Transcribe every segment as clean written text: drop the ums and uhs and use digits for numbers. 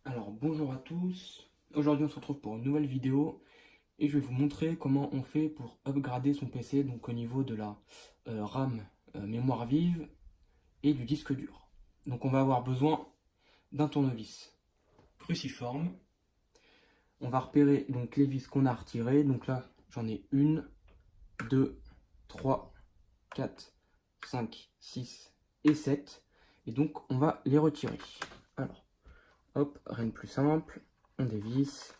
Alors bonjour à tous, aujourd'hui on se retrouve pour une nouvelle vidéo et je vais vous montrer comment on fait pour upgrader son PC donc au niveau de la RAM, mémoire vive et du disque dur. Donc on va avoir besoin d'un tournevis cruciforme, on va repérer donc les vis qu'on a retirées, donc là j'en ai 1, 2, 3, 4, 5, 6 et 7 et donc on va les retirer. Alors hop, rien de plus simple, on dévisse.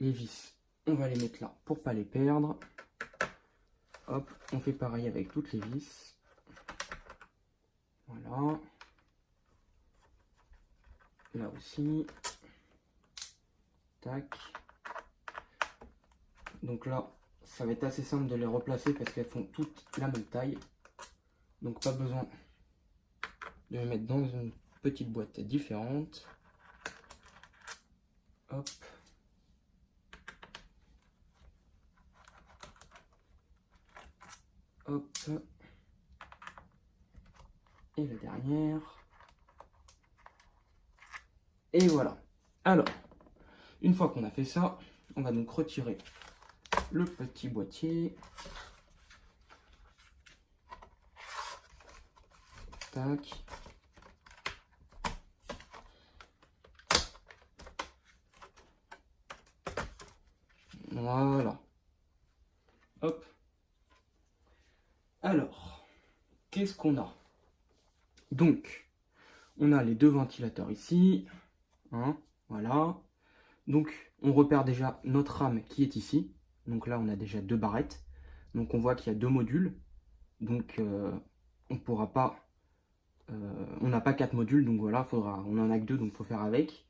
Les vis, on va les mettre là pour pas les perdre. Hop, on fait pareil avec toutes les vis. Voilà. Là aussi. Tac. Donc là, ça va être assez simple de les replacer parce qu'elles font toutes la même taille. Donc pas besoin de les mettre dans une petite boîte différente. Hop. Hop. Et la dernière. Et voilà. Alors, une fois qu'on a fait ça, on va donc retirer le petit boîtier. Tac. Voilà. Hop. Alors, qu'est-ce qu'on a? Donc, on a les deux ventilateurs ici. Hein, voilà. Donc, on repère déjà notre RAM qui est ici. Donc là, on a déjà deux barrettes. Donc, on voit qu'il y a deux modules. Donc, on pourra pas... on n'a pas quatre modules. Donc voilà, on en a que deux, donc il faut faire avec.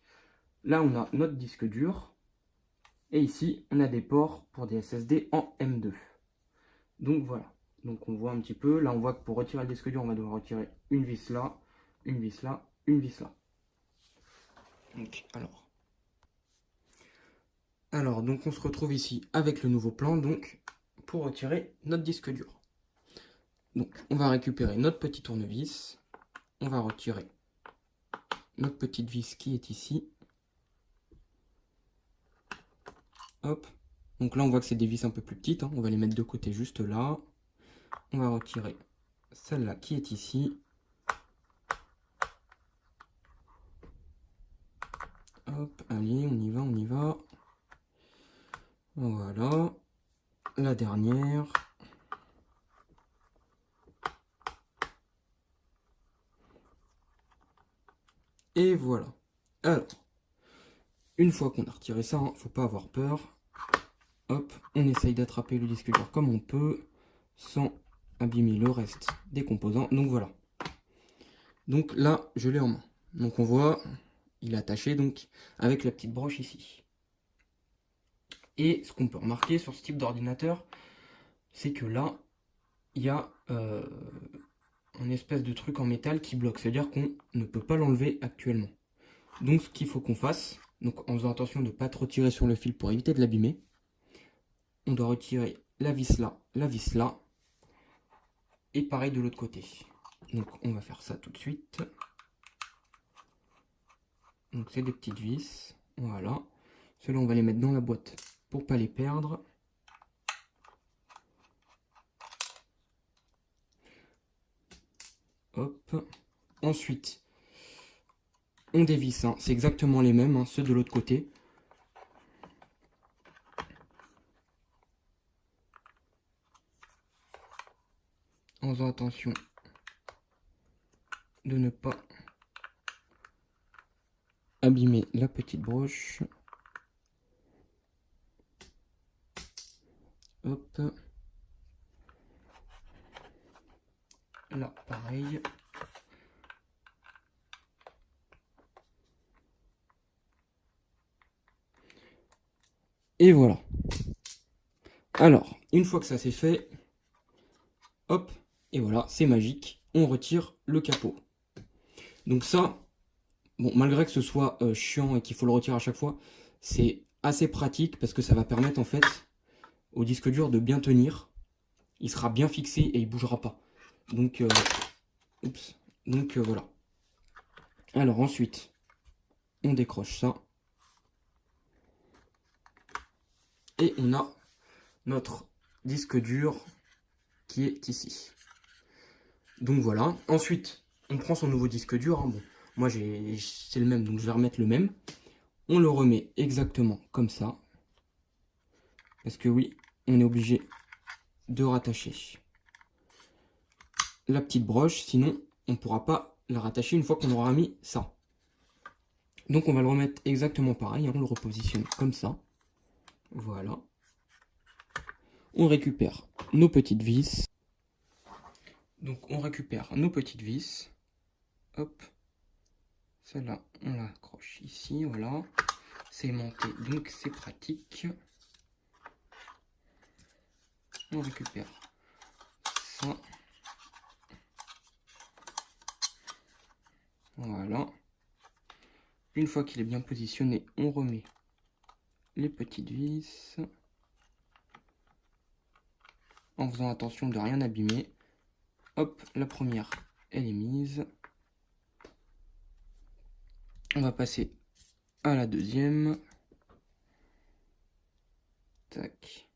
Là, on a notre disque dur. Et ici, on a des ports pour des SSD en M2. Donc voilà. Donc on voit un petit peu. Là, on voit que pour retirer le disque dur, on va devoir retirer une vis là, une vis là, une vis là. Donc, donc on se retrouve ici avec le nouveau plan, donc pour retirer notre disque dur. Donc on va récupérer notre petit tournevis, on va retirer notre petite vis qui est ici. Hop, donc là on voit que c'est des vis un peu plus petites, hein. On va les mettre de côté juste là. On va retirer celle-là qui est ici. Hop, allez, on y va, on y va. Voilà, la dernière. Et voilà. Alors, une fois qu'on a retiré ça, hein, faut pas avoir peur. Hop, on essaye d'attraper le disque dur comme on peut, sans abîmer le reste des composants. Donc voilà. Donc là, je l'ai en main. Donc on voit, il est attaché donc avec la petite broche ici. Et ce qu'on peut remarquer sur ce type d'ordinateur, c'est que là, il y a un espèce de truc en métal qui bloque. C'est-à-dire qu'on ne peut pas l'enlever actuellement. Donc ce qu'il faut qu'on fasse, donc en faisant attention de ne pas trop tirer sur le fil pour éviter de l'abîmer, on doit retirer la vis là, et pareil de l'autre côté. Donc on va faire ça tout de suite. Donc c'est des petites vis, voilà. Ceux-là on va les mettre dans la boîte pour pas les perdre. Hop. Ensuite, on dévisse, hein. C'est exactement les mêmes, hein, ceux de l'autre côté. En faisant attention de ne pas abîmer la petite broche. Hop. Là, pareil. Et voilà. Alors, une fois que ça c'est fait, hop, et voilà, c'est magique. On retire le capot. Donc ça, bon, malgré que ce soit chiant et qu'il faut le retirer à chaque fois, c'est assez pratique parce que ça va permettre en fait au disque dur de bien tenir. Il sera bien fixé et il bougera pas. Donc, voilà. Alors ensuite, on décroche ça. Et on a notre disque dur qui est ici. Donc voilà. Ensuite, on prend son nouveau disque dur. Bon, moi, c'est le même, donc je vais remettre le même. On le remet exactement comme ça. Parce que oui, on est obligé de rattacher la petite broche. Sinon, on ne pourra pas la rattacher une fois qu'on aura mis ça. Donc on va le remettre exactement pareil. On le repositionne comme ça. Voilà. On récupère nos petites vis. Donc on récupère nos petites vis. Hop. Celle-là, on l'accroche ici. Voilà. C'est aimanté, donc c'est pratique. On récupère ça. Voilà. Une fois qu'il est bien positionné, on remet les petites vis. En faisant attention de rien abîmer. Hop, la première, elle est mise. On va passer à la deuxième. Tac.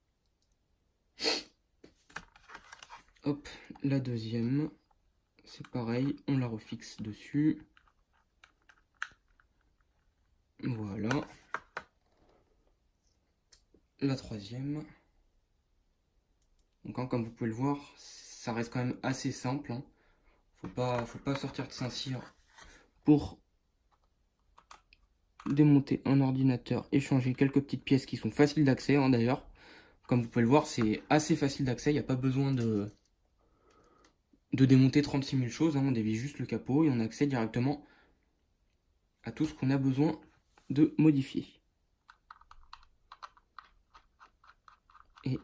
Hop, la deuxième. C'est pareil, on la refixe dessus. Voilà. La troisième. Donc, comme vous pouvez le voir, ça reste quand même assez simple. Hein. Faut pas sortir de Saint-Cyr pour démonter un ordinateur et changer quelques petites pièces qui sont faciles d'accès. Hein, d'ailleurs, comme vous pouvez le voir, c'est assez facile d'accès. Il n'y a pas besoin de démonter 36 000 choses. Hein. On dévie juste le capot et on accède directement à tout ce qu'on a besoin de modifier. Et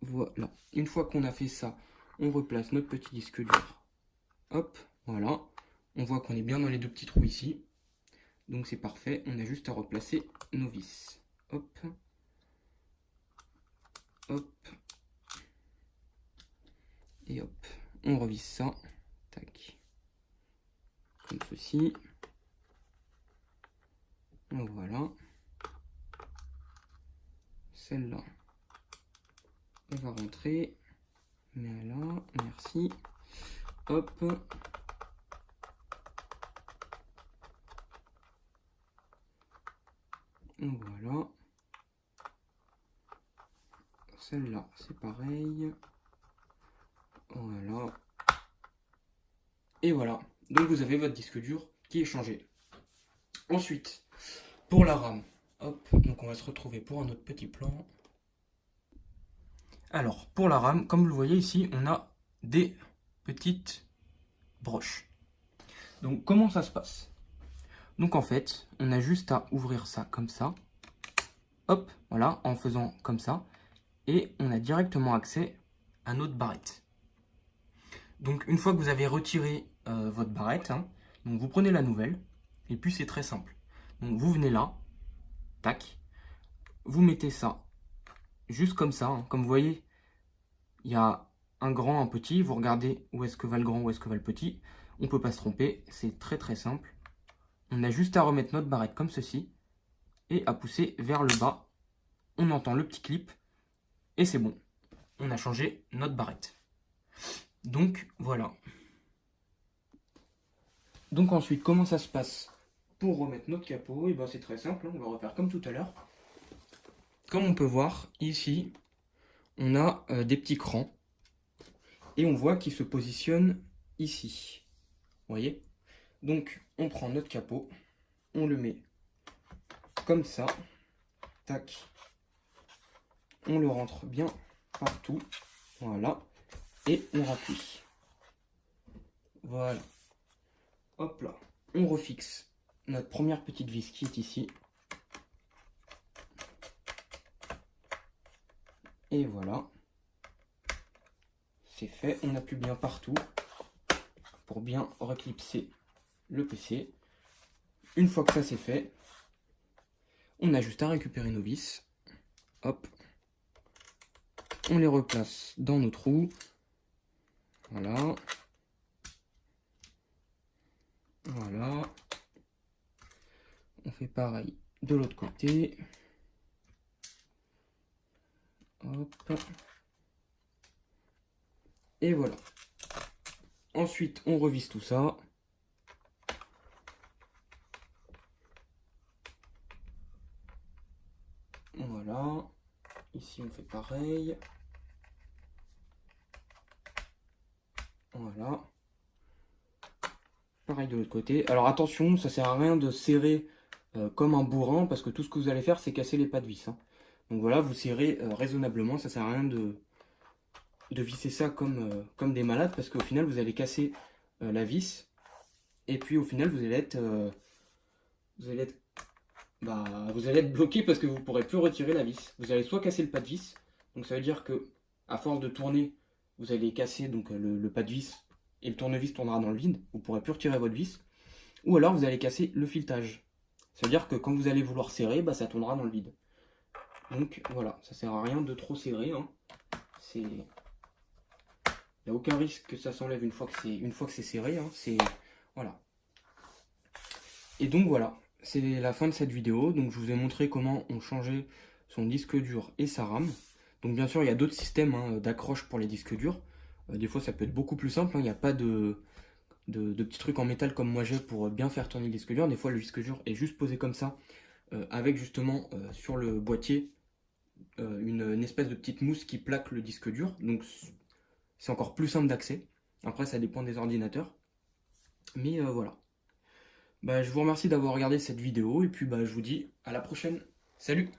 voilà. Une fois qu'on a fait ça, on replace notre petit disque dur. Hop, voilà. On voit qu'on est bien dans les deux petits trous ici. Donc c'est parfait. On a juste à replacer nos vis. Hop. Hop. Et hop. On revisse ça. Tac. Comme ceci. Voilà. Celle-là, elle va rentrer. Mais là, merci. Hop. Voilà. Celle-là, c'est pareil. Voilà. Et voilà. Donc vous avez votre disque dur qui est changé. Ensuite, pour la RAM. Hop. Donc on va se retrouver pour un autre petit plan. Alors, pour la RAM, comme vous le voyez ici, on a des petites broches. Donc comment ça se passe? Donc en fait, on a juste à ouvrir ça comme ça. Hop, voilà, en faisant comme ça. Et on a directement accès à notre barrette. Donc une fois que vous avez retiré votre barrette, hein, donc vous prenez la nouvelle. Et puis c'est très simple. Donc vous venez là. Tac. Vous mettez ça juste comme ça. Hein. Comme vous voyez, il y a un grand, un petit. Vous regardez où est-ce que va le grand, où est-ce que va le petit. On ne peut pas se tromper. C'est très très simple. On a juste à remettre notre barrette comme ceci. Et à pousser vers le bas. On entend le petit clip. Et c'est bon. On a changé notre barrette. Donc voilà. Donc ensuite, comment ça se passe pour remettre notre capot? Et ben c'est très simple. Hein. On va refaire comme tout à l'heure. Comme on peut voir, ici, on a des petits crans. Et on voit qu'ils se positionnent ici. Vous voyez? Donc, on prend notre capot. On le met comme ça. Tac. On le rentre bien partout. Voilà. Et on rappuie. Voilà. Hop là. On refixe notre première petite vis qui est ici. Et voilà. C'est fait. On appuie bien partout pour bien reclipser le PC. Une fois que ça c'est fait, on a juste à récupérer nos vis. Hop. On les replace dans nos trous. Voilà. Voilà. fait pareil de l'autre côté. Hop. Et voilà. Ensuite, on revisse tout ça. Voilà. Ici, on fait pareil. Voilà. Pareil de l'autre côté. Alors attention, ça sert à rien de serrer comme un bourrin, parce que tout ce que vous allez faire, c'est casser les pas de vis. Hein. Donc voilà, vous serrez raisonnablement. Ça sert à rien de visser ça comme des malades, parce qu'au final, vous allez casser la vis. Et puis au final, vous allez être bloqué parce que vous ne pourrez plus retirer la vis. Vous allez soit casser le pas de vis, donc ça veut dire que à force de tourner, vous allez casser donc le pas de vis et le tournevis tournera dans le vide, vous ne pourrez plus retirer votre vis, ou alors vous allez casser le filetage. Ça veut dire que quand vous allez vouloir serrer, bah, ça tournera dans le vide. Donc voilà, ça sert à rien de trop serrer. Hein. Il n'y a aucun risque que ça s'enlève une fois que c'est serré. Hein. Voilà. Et donc voilà, c'est la fin de cette vidéo. Donc je vous ai montré comment on changeait son disque dur et sa RAM. Donc bien sûr, il y a d'autres systèmes d'accroche pour les disques durs. Des fois, ça peut être beaucoup plus simple. Hein. Il n'y a pas de petits trucs en métal comme moi j'ai pour bien faire tourner le disque dur. Des fois, le disque dur est juste posé comme ça, avec justement sur le boîtier une espèce de petite mousse qui plaque le disque dur. Donc c'est encore plus simple d'accès. Après, ça dépend des ordinateurs. Mais voilà. Bah, je vous remercie d'avoir regardé cette vidéo et puis bah, je vous dis à la prochaine. Salut!